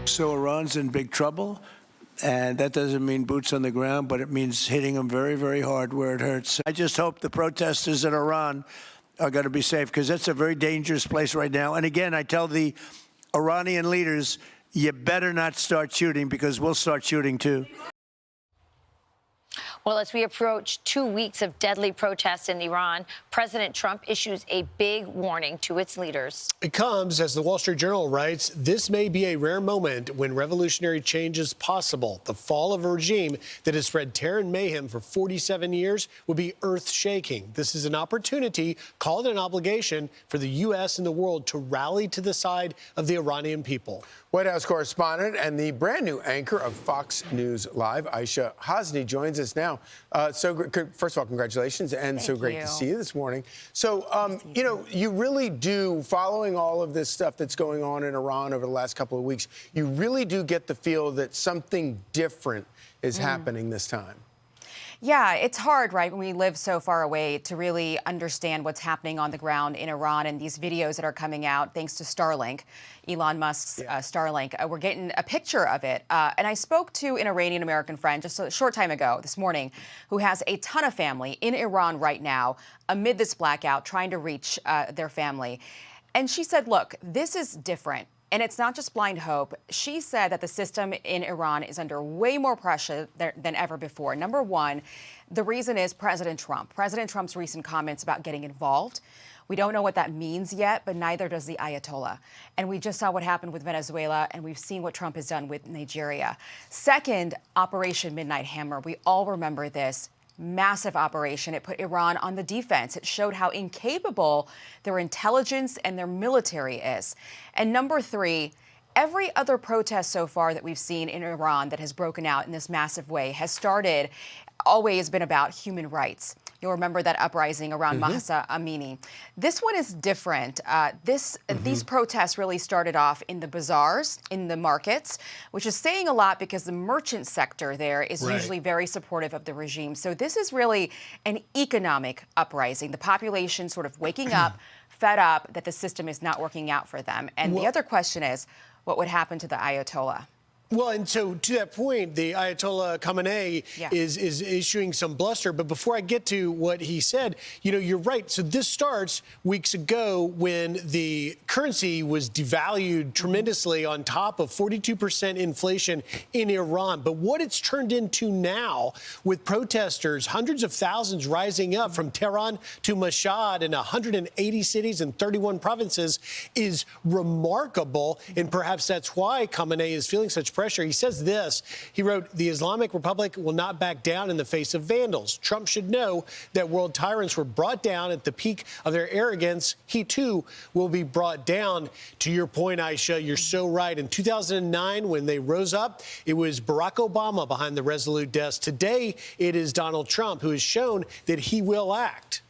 So Iran's in big trouble, and that doesn't mean boots on the ground, but it means hitting them very, very hard where it hurts. I just hope the protesters in Iran are going to be safe, because that's a very dangerous place right now. And again, I tell the Iranian leaders, you better not start shooting, because we'll start shooting too. Well, as we approach 2 weeks of deadly protests in Iran, President Trump issues a big warning to its leaders. It comes, as the Wall Street Journal writes, this may be a rare moment when revolutionary change is possible. The fall of a regime that has spread terror and mayhem for 47 years would be earth-shaking. This is an opportunity, call it an obligation, for the U.S. and the world to rally to the side of the Iranian people. White House correspondent and the brand new anchor of Fox News Live, Aishah Hasnie, joins us now. First of all, congratulations, and so great to see you this morning. So, you know, you really do, following all of this stuff that's going on in Iran over the last couple of weeks, you really do get the feel that something different is happening this time. Yeah, it's hard, right, when we live so far away to really understand what's happening on the ground in Iran, and these videos that are coming out thanks to Starlink, Elon Musk's Starlink. We're getting a picture of it. And I spoke to an Iranian-American friend just a short time ago, this morning, who has a ton of family in Iran right now amid this blackout, trying to reach their family. And she said, look, this is different. And it's not just blind hope. She said that the system in Iran is under way more pressure than ever before. Number one, the reason is President Trump. President Trump's recent comments about getting involved. We don't know what that means yet, but neither does the Ayatollah. And we just saw what happened with Venezuela, and we've seen what Trump has done with Nigeria. Second, Operation Midnight Hammer. We all remember this. Massive operation. It put Iran on the defense. It showed how incapable their intelligence and their military is. And number three, every other protest so far that we've seen in Iran that has broken out in this massive way has always been about human rights. You'll remember that uprising around Mahsa Amini. This one is different. These protests really started off in the bazaars, in the markets, which is saying a lot because the merchant sector there is usually very supportive of the regime. So this is really an economic uprising. The population sort of waking up, fed up that the system is not working out for them. And the other question is, what would happen to the Ayatollah? Well, and so to that point, the Ayatollah Khamenei is issuing some bluster. But before I get to what he said, you know, you're right. So this starts weeks ago when the currency was devalued tremendously on top of 42% inflation in Iran. But what it's turned into now with protesters, hundreds of thousands rising up from Tehran to Mashhad in 180 cities and 31 provinces is remarkable. And perhaps that's why Khamenei is feeling such pressure. He says this. He wrote, the Islamic Republic will not back down in the face of vandals. Trump should know that world tyrants were brought down at the peak of their arrogance. He, too, will be brought down. To your point, Aishah, you're so right. In 2009, when they rose up, it was Barack Obama behind the resolute desk. Today, it is Donald Trump who has shown that he will act.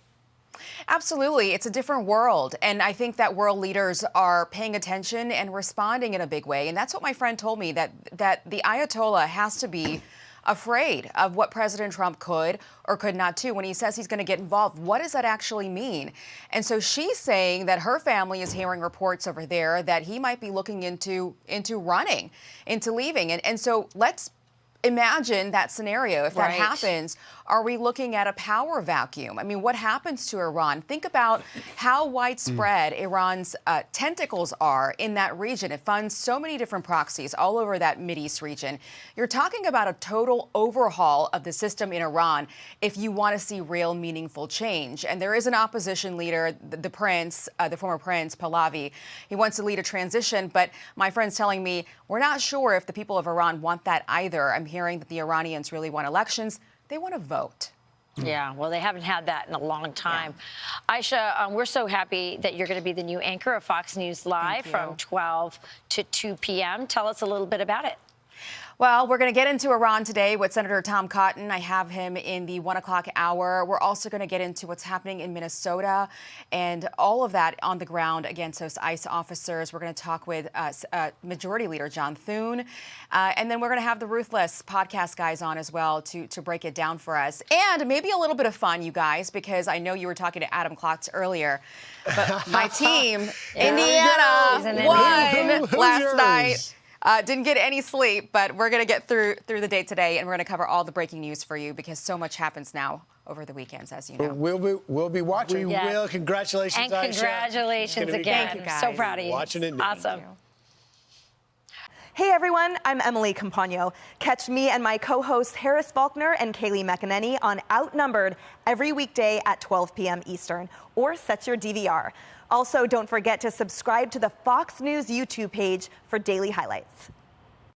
Absolutely. It's a different world. And I think that world leaders are paying attention and responding in a big way. And that's what my friend told me, that the Ayatollah has to be afraid of what President Trump could or could not do. When he says he's going to get involved, what does that actually mean? And so she's saying that her family is hearing reports over there that he might be looking into running, into leaving. And so let's imagine that scenario. If that happens, are we looking at a power vacuum? I mean, what happens to Iran? Think about how widespread Iran's tentacles are in that region. It funds so many different proxies all over that Mideast region. You're talking about a total overhaul of the system in Iran if you want to see real meaningful change. And there is an opposition leader, the prince, the former prince, Pahlavi. He wants to lead a transition, but my friend's telling me we're not sure if the people of Iran want that either. I'm hearing that the Iranians really want elections. They want to vote. Yeah, well, they haven't had that in a long time. Aishah, we're so happy that you're going to be the new anchor of Fox News Live from 12 to 2 p.m. Tell us a little bit about it. Well, we're going to get into Iran today with Senator Tom Cotton. I have him in the 1 o'clock hour. We're also going to get into what's happening in Minnesota and all of that on the ground against those ICE officers. We're going to talk with Majority Leader John Thune. And then we're going to have the Ruthless podcast guys on as well to break it down for us. And maybe a little bit of fun, you guys, because I know you were talking to Adam Klotz earlier. But my team, Indiana, won last night. Didn't get any sleep, but we're going to get through the day today, and we're going to cover all the breaking news for you because so much happens now over the weekends, as you know. We'll be watching. We will. Congratulations, and Aishah. Congratulations again. Thank you, guys. So proud of you. Watching it. Awesome. Hey everyone, I'm Emily Campagno. Catch me and my co-hosts Harris Faulkner and Kaylee McEnany on Outnumbered every weekday at 12 p.m. Eastern, or set your DVR. Also, don't forget to subscribe to the Fox News YouTube page for daily highlights.